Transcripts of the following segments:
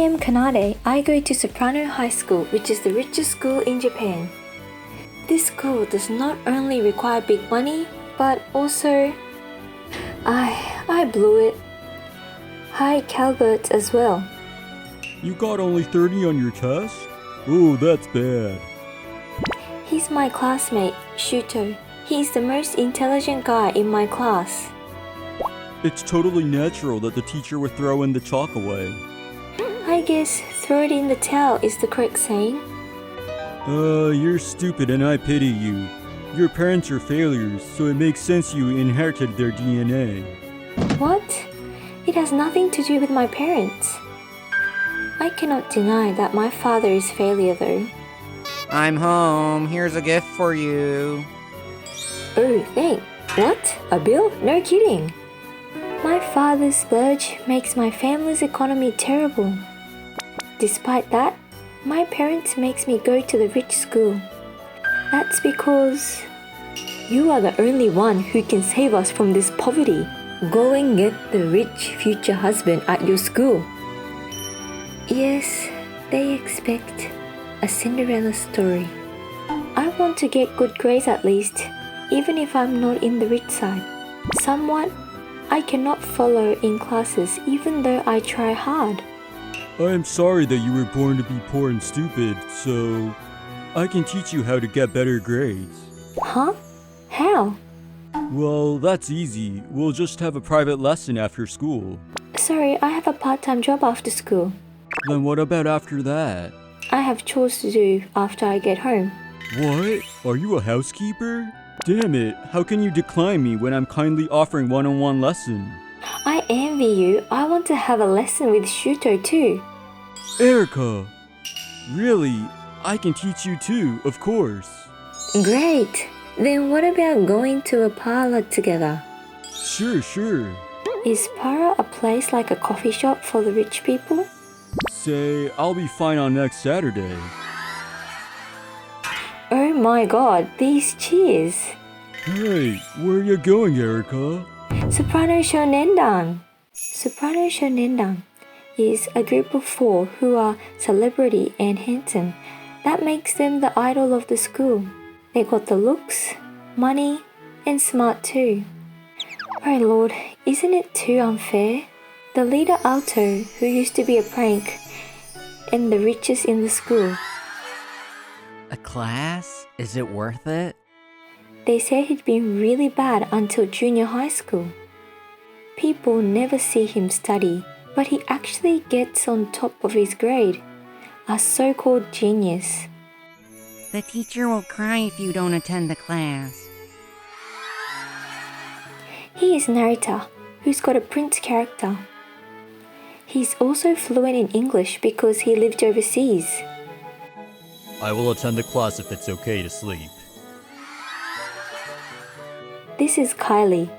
am Kanade. I go to Soprano High School, which is the richest school in Japan. This school does not only require big money, but also I blew it. Hi, Calbert as well. You got only 30 on your test? Oh, that's bad. He's my classmate, Shuto. He's the most intelligent guy in my class. It's totally natural that the teacher would throw in the chalk away. I guess throw it in the towel is the correct saying. You're stupid and I pity you. Your parents are failures, so it makes sense you inherited their DNA. What? It has nothing to do with my parents. I cannot deny that my father is failure though. I'm home. Here's a gift for you. Oh, thanks. What? A bill? No kidding. My father's splurge makes my family's economy terrible. Despite that, my parents makes me go to the rich school. That's because you are the only one who can save us from this poverty. Go and get the rich future husband at your school. Yes, they expect a Cinderella story. I want to get good grades at least, even if I'm not in the rich side. Somewhat, I cannot follow in classes even though I try hard. I am sorry that you were born to be poor and stupid, so I can teach you how to get better grades. Huh? How? Well, that's easy. We'll just have a private lesson after school. Sorry, I have a part-time job after school. Then what about after that? I have chores to do after I get home. What? Are you a housekeeper? Damn it, how can you decline me when I'm kindly offering one-on-one lesson? I envy you. I want to have a lesson with Shuto too. Erica! Really? I can teach you too, of course. Great! Then what about going to a parlor together? Sure. Is para a place like a coffee shop for the rich people? Say, I'll be fine on next Saturday. Oh my god, these cheers! Hey, where are you going, Erica? Soprano Shonendan! Soprano Shonendan is a group of 4 who are celebrity and handsome. That makes them the idol of the school. They got the looks, money, and smart too. Oh lord, isn't it too unfair? The leader Alto, who used to be a prank, and the richest in the school. A class? Is it worth it? They said he'd been really bad until junior high school. People never see him study, but he actually gets on top of his grade. A so-called genius. The teacher will cry if you don't attend the class. He is Narita, who's got a prince character. He's also fluent in English because he lived overseas. I will attend the class if it's okay to sleep. This is Kylie,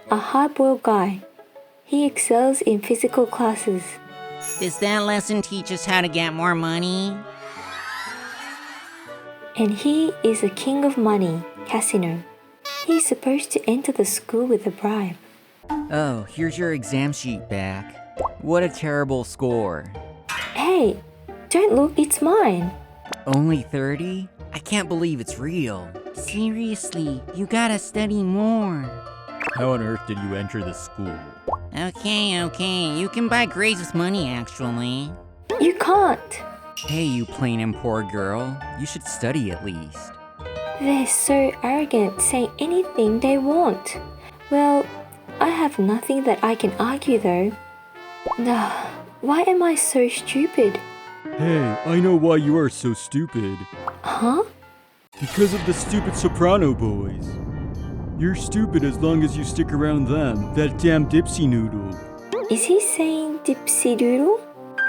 a hard-boiled guy. He excels in physical classes. Does that lesson teach us how to get more money? And he is a king of money, Casino. He's supposed to enter the school with a bribe. Oh, here's your exam sheet back. What a terrible score. Hey, don't look, it's mine. Only 30? I can't believe it's real. Seriously, you gotta study more. How on earth did you enter this school? Okay, you can buy grades with money actually. You can't. Hey, you plain and poor girl, you should study at least. They're so arrogant, saying anything they want. Well, I have nothing that I can argue though. Why am I so stupid? Hey, I know why you are so stupid. Huh? Because of the stupid Soprano Boys. You're stupid as long as you stick around them, that damn dipsy noodle. Is he saying dipsy doodle?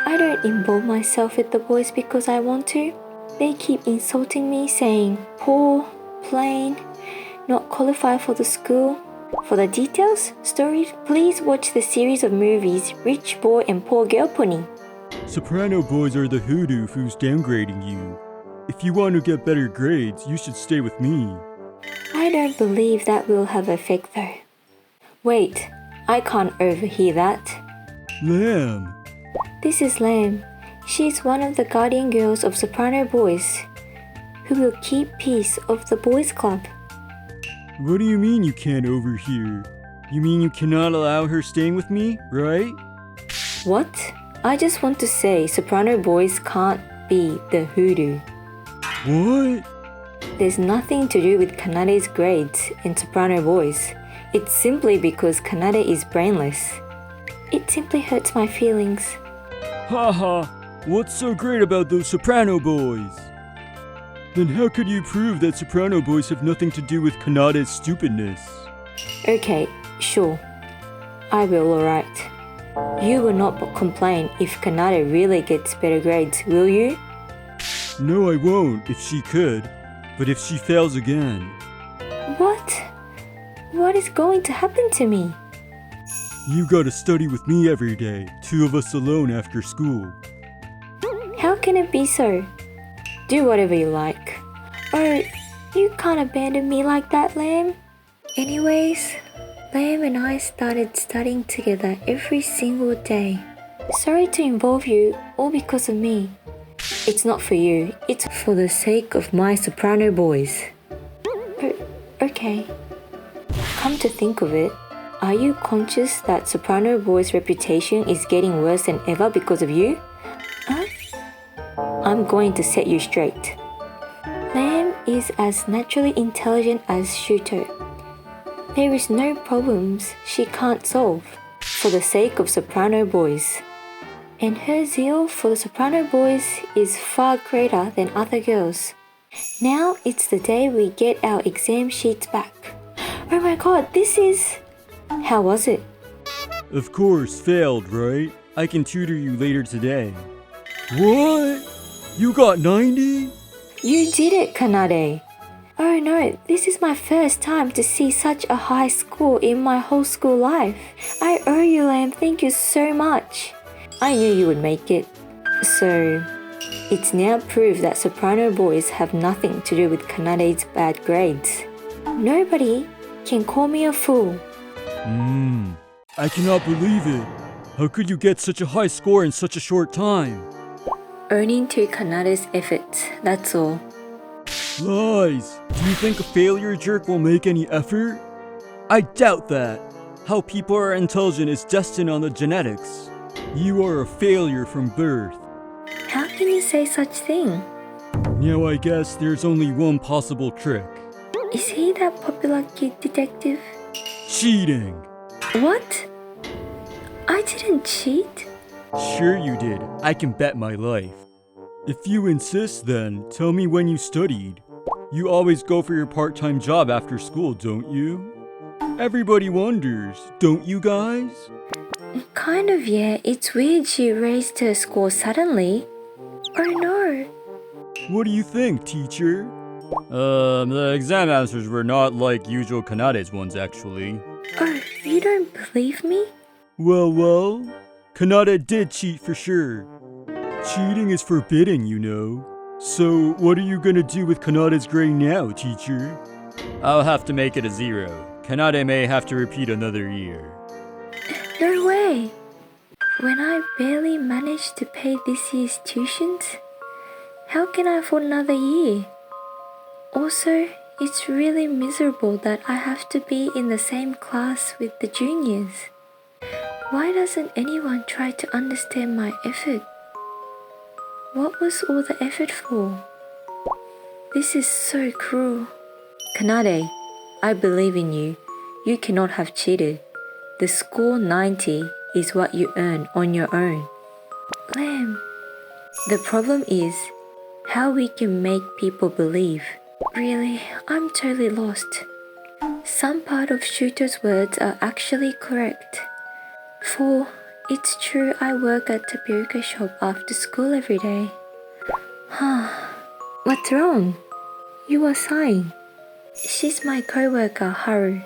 I don't involve myself with the boys because I want to. They keep insulting me, saying poor, plain, not qualified for the school. For the details, stories, please watch the series of movies Rich Boy and Poor Girl Pony. Soprano Boys are the hoodoo who's downgrading you. If you want to get better grades, you should stay with me. I don't believe that will have effect though. Wait, I can't overhear that. Lamb. This is Lamb. She is one of the guardian girls of Soprano Boys, who will keep peace of the boys' club. What do you mean you can't overhear? You mean you cannot allow her staying with me, right? What? I just want to say Soprano Boys can't be the hoodoo. What? There's nothing to do with Kanade's grades in Soprano Boys. It's simply because Kanade is brainless. It simply hurts my feelings. Haha, what's so great about those Soprano Boys? Then how could you prove that Soprano Boys have nothing to do with Kanade's stupidness? Okay, sure. I will, alright. You will not complain if Kanade really gets better grades, will you? No, I won't, if she could. But if she fails again... What? What is going to happen to me? You gotta study with me every day, 2 of us alone after school. How can it be so? Do whatever you like. Oh, you can't abandon me like that, Lamb. Anyways, Lamb and I started studying together every single day. Sorry to involve you, all because of me. It's not for you, it's for the sake of my Soprano Boys. Okay. Come to think of it, are you conscious that Soprano Boys' reputation is getting worse than ever because of you? Huh? I'm going to set you straight. Lamb is as naturally intelligent as Shuto. There is no problems she can't solve for the sake of Soprano Boys. And her zeal for the Soprano Boys is far greater than other girls. Now it's the day we get our exam sheets back. Oh my god, this is... How was it? Of course, failed, right? I can tutor you later today. What? You got 90? You did it, Kanade. Oh no, this is my first time to see such a high score in my whole school life. I owe you, Lamb, thank you so much. I knew you would make it. So, it's now proved that Soprano Boys have nothing to do with Kanade's bad grades. Nobody can call me a fool. I cannot believe it. How could you get such a high score in such a short time? Owning to Kanade's efforts, that's all. Lies! Do you think a failure jerk will make any effort? I doubt that. How people are intelligent is destined on the genetics. You are a failure from birth. How can you say such thing? Now I guess there's only one possible trick. Is he that popular kid detective? Cheating! What? I didn't cheat. Sure you did. I can bet my life. If you insist then, tell me when you studied. You always go for your part-time job after school, don't you? Everybody wonders, don't you guys? Kind of, yeah. It's weird she raised her score suddenly. Oh no. What do you think, teacher? The exam answers were not like usual Kanade's ones, actually. Oh, you don't believe me? Well, Kanade did cheat for sure. Cheating is forbidden, you know. So, what are you gonna do with Kanade's grade now, teacher? I'll have to make it a 0. Kanade may have to repeat another year. No way. When I barely managed to pay this year's tuitions, how can I afford another year? Also, it's really miserable that I have to be in the same class with the juniors. Why doesn't anyone try to understand my effort? What was all the effort for? This is so cruel. Kanade, I believe in you. You cannot have cheated. The score 90 is what you earn on your own. Lamb, the problem is how we can make people believe. Really, I'm totally lost. Some part of Shuto's words are actually correct. For it's true I work at tapioca shop after school every day. What's wrong? You are sighing. She's my co-worker, Haru.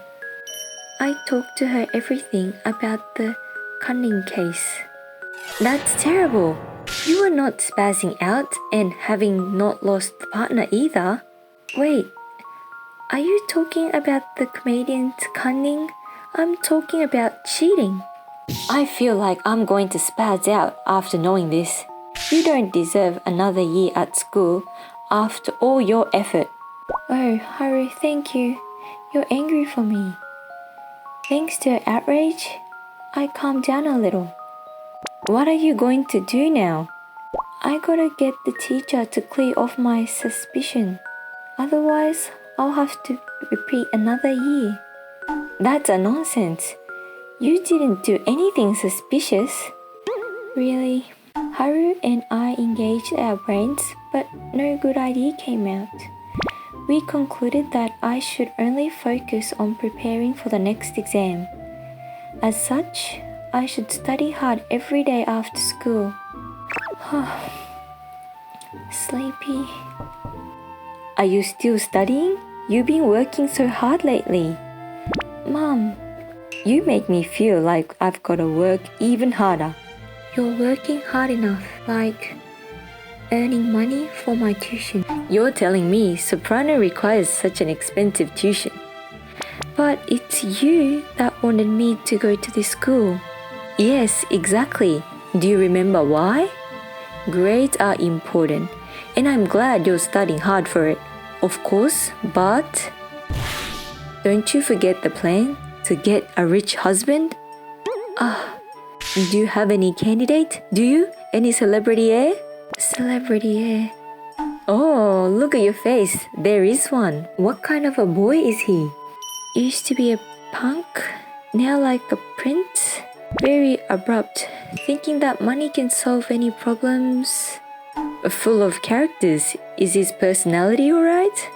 I talk to her everything about the cunning case. That's terrible. You are not spazzing out and having not lost the partner either. Wait, are you talking about the comedian's cunning? I'm talking about cheating. I feel like I'm going to spaz out after knowing this. You don't deserve another year at school after all your effort. Oh, Haru, thank you. You're angry for me. Thanks to your outrage, I calmed down a little. What are you going to do now? I gotta get the teacher to clear off my suspicion. Otherwise, I'll have to repeat another year. That's a nonsense. You didn't do anything suspicious. Really? Haru and I engaged our brains, but no good idea came out. We concluded that I should only focus on preparing for the next exam. As such, I should study hard every day after school. Sleepy. Are you still studying? You've been working so hard lately. Mom, you make me feel like I've got to work even harder. You're working hard enough, like earning money for my tuition. You're telling me soprano requires such an expensive tuition. But it's you that wanted me to go to this school. Yes, exactly. Do you remember why? Grades are important, and I'm glad you're studying hard for it. Of course, but don't you forget the plan to get a rich husband? Do you have any candidate? Do you? Any celebrity heir? Celebrity heir. Oh, look at your face. There is one. What kind of a boy is he? Used to be a punk, now like a prince. Very abrupt, thinking that money can solve any problems. Full of characters. Is his personality alright?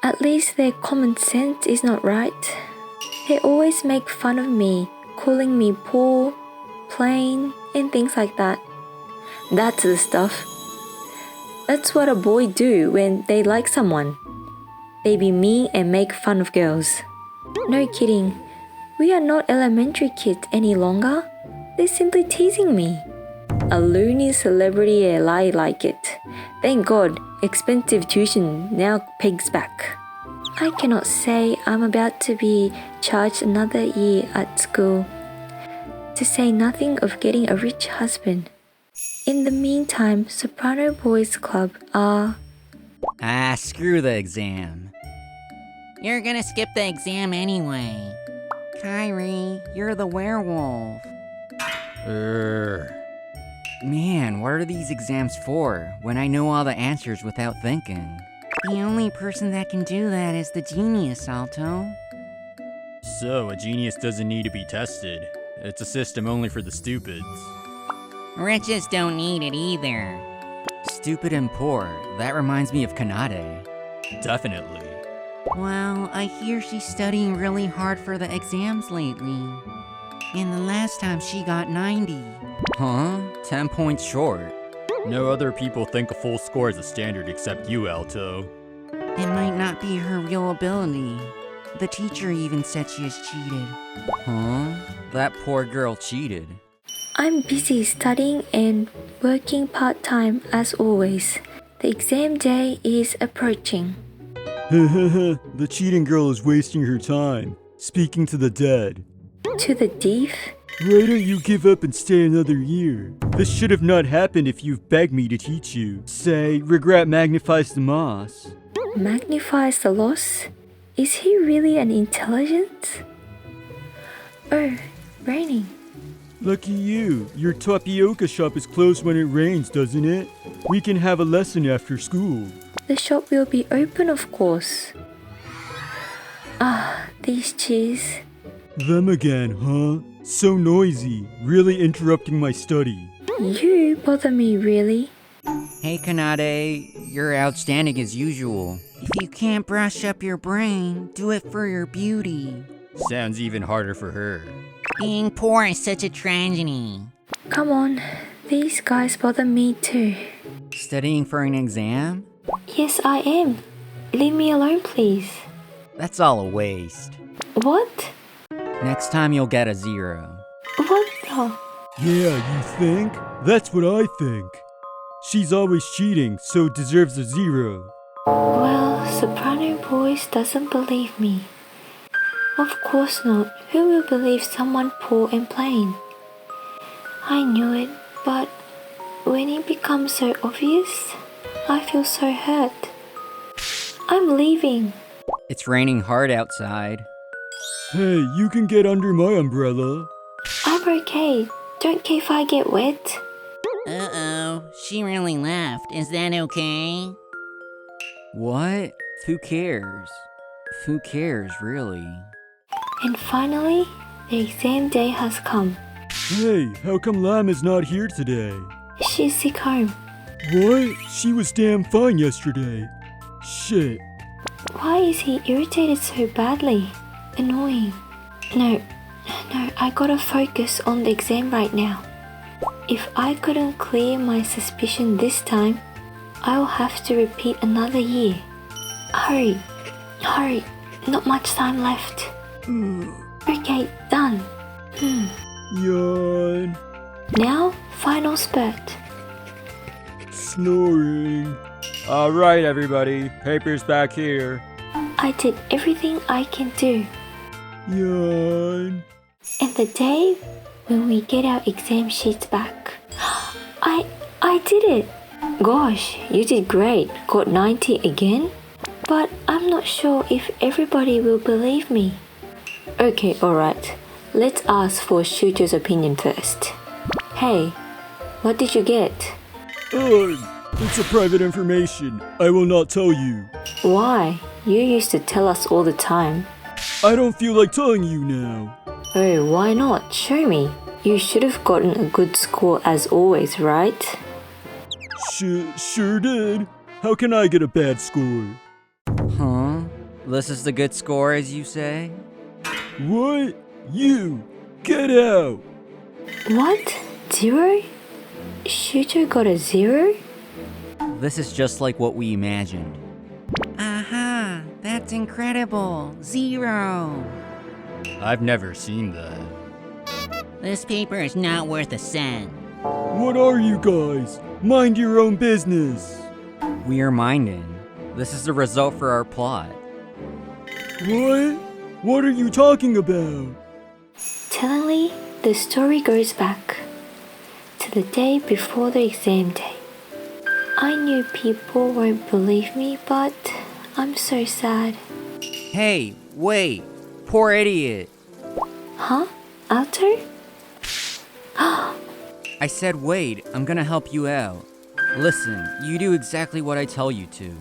At least their common sense is not right. They always make fun of me, calling me poor, plain, and things like that. That's the stuff. That's what a boy do when they like someone. They be mean and make fun of girls. No kidding. We are not elementary kids any longer. They're simply teasing me. A loony celebrity lie like it. Thank God, expensive tuition now pays back. I cannot say I'm about to be charged another year at school. To say nothing of getting a rich husband. In the meantime, Soprano Boys Club are... Screw the exam. You're gonna skip the exam anyway. Kyrie, you're the werewolf. Man, what are these exams for, when I know all the answers without thinking? The only person that can do that is the genius, Alto. So, a genius doesn't need to be tested. It's a system only for the stupids. Riches don't need it either. Stupid and poor, that reminds me of Kanade. Definitely. Well, I hear she's studying really hard for the exams lately. And the last time she got 90. Huh? 10 points short. No other people think a full score is a standard except you, Alto. It might not be her real ability. The teacher even said she has cheated. Huh? That poor girl cheated. I'm busy studying and working part-time as always. The exam day is approaching. The cheating girl is wasting her time, speaking to the dead. To the deaf? Why don't you give up and stay another year? This should have not happened if you've begged me to teach you. Say, regret magnifies the moss. Magnifies the loss? Is he really an intelligence? Oh, raining. Lucky you. Your tapioca shop is closed when it rains, doesn't it? We can have a lesson after school. The shop will be open, of course. These cheese. Them again, huh? So noisy. Really interrupting my study. You bother me, really? Hey Kanade, you're outstanding as usual. If you can't brush up your brain, do it for your beauty. Sounds even harder for her. Being poor is such a tragedy. Come on, these guys bother me too. Studying for an exam? Yes, I am. Leave me alone, please. That's all a waste. What? Next time you'll get a 0. What the? Yeah, you think? That's what I think. She's always cheating, so deserves a 0. Well, Soprano Boys doesn't believe me. Of course not. Who will believe someone poor and plain? I knew it, but when it becomes so obvious, I feel so hurt. I'm leaving. It's raining hard outside. Hey, you can get under my umbrella. I'm okay. Don't care if I get wet. Uh-oh, she really left. Is that okay? What? Who cares? Who cares, really? And finally, the exam day has come. Hey, how come Lam is not here today? She's sick home. What? She was damn fine yesterday. Shit. Why is he irritated so badly? Annoying. No, I gotta focus on the exam right now. If I couldn't clear my suspicion this time, I'll have to repeat another year. Hurry, not much time left. Okay, done. Yawn. Now, final spurt. Snoring. Alright, everybody. Paper's back here. I did everything I can do. Yawn. And the day when we get our exam sheets back, I did it. Gosh, you did great. Got 90 again? But I'm not sure if everybody will believe me. Okay, alright. Let's ask for Shooter's opinion first. Hey, what did you get? It's a private information. I will not tell you. Why? You used to tell us all the time. I don't feel like telling you now. Oh, why not? Show me. You should have gotten a good score as always, right? Sure did. How can I get a bad score? Huh? This is the good score, as you say? What? You! Get out! What? 0? Shooter got a 0? This is just like what we imagined. Aha! That's incredible! 0! I've never seen that. This paper is not worth a cent. What are you guys? Mind your own business. We are minding. This is the result for our plot. What? What are you talking about? Tellingly, the story goes back to the day before the exam day. I knew people won't believe me, but I'm so sad. Hey, wait! Poor idiot! Huh? Alto? I said wait, I'm gonna help you out. Listen, you do exactly what I tell you to.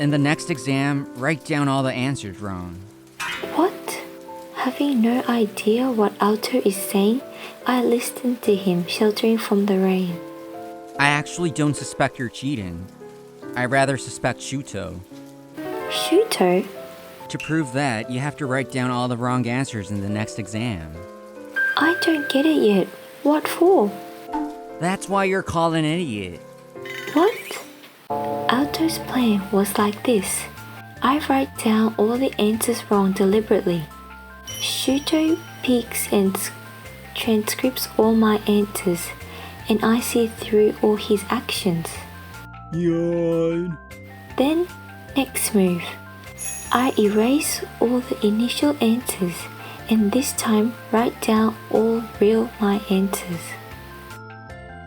In the next exam, write down all the answers wrong. What? Having no idea what Alto is saying, I listened to him sheltering from the rain. I actually don't suspect you're cheating. I rather suspect Shuto. Shuto? To prove that, you have to write down all the wrong answers in the next exam. I don't get it yet. What for? That's why you're called an idiot. What? Alto's plan was like this. I write down all the answers wrong deliberately. Shuto peeks and transcribes all my answers, and I see through all his actions. Yawn. Then, next move. I erase all the initial answers, and this time write down all real my answers.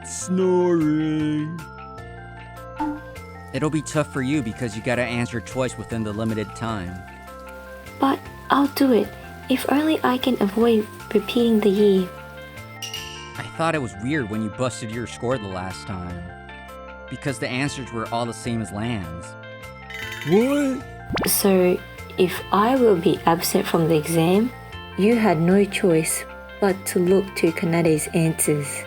Snoring. It'll be tough for you because you gotta answer twice within the limited time. But I'll do it, if only I can avoid repeating the year. I thought it was weird when you busted your score the last time. Because the answers were all the same as Land's. What? So, if I will be absent from the exam, you had no choice but to look to Kanade's answers.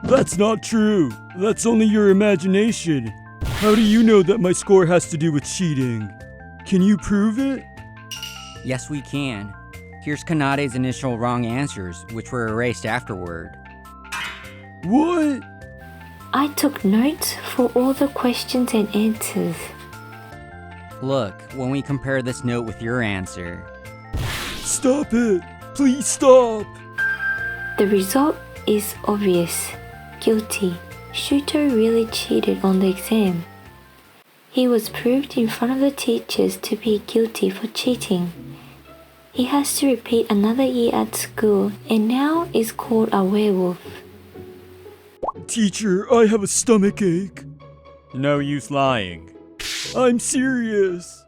That's not true. That's only your imagination. How do you know that my score has to do with cheating? Can you prove it? Yes, we can. Here's Kanade's initial wrong answers, which were erased afterward. What? I took notes for all the questions and answers. Look, when we compare this note with your answer. Stop it. Please stop. The result is obvious. Guilty. Shuto really cheated on the exam. He was proved in front of the teachers to be guilty for cheating. He has to repeat another year at school and now is called a werewolf. Teacher, I have a stomach ache. No use lying. I'm serious.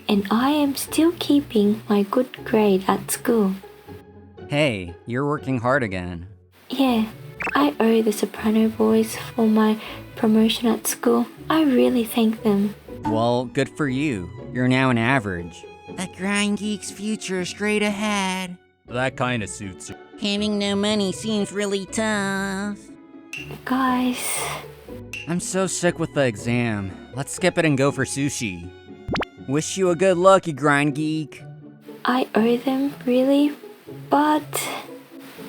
And I am still keeping my good grade at school. Hey, you're working hard again. Yeah, I owe the Soprano Boys for my promotion at school. I really thank them. Well, good for you. You're now an average. A grind geek's future straight ahead. That kinda suits her. Having no money seems really tough. Guys, I'm so sick with the exam. Let's skip it and go for sushi. Wish you a good luck, you grind geek. I owe them really, but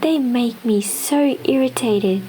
they make me so irritated.